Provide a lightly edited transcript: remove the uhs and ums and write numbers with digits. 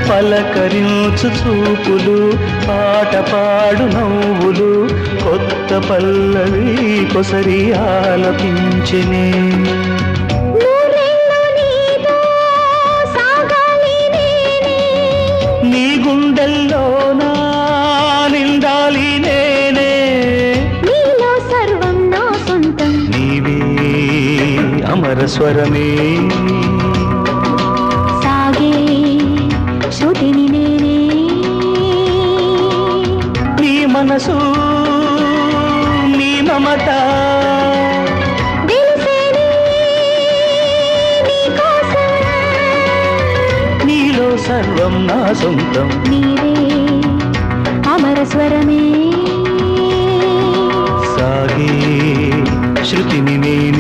పలకరించు చూపులు పాట పాడు నవ్వులు కొత్త పల్లవి కొసరి ఆలపించెనే నీ గుండెల్లోనా నిండాలి నేనే నీలో సర్వం నా సొంతం నీవే అమర స్వరమే సాగే శృతిని నేనే నీ మనసు నీ మమత తెలిసేది నీ కోసం నీలో సర్వం నా సొంతం నీవే అమర స్వరమే సాగే శృతిని నేను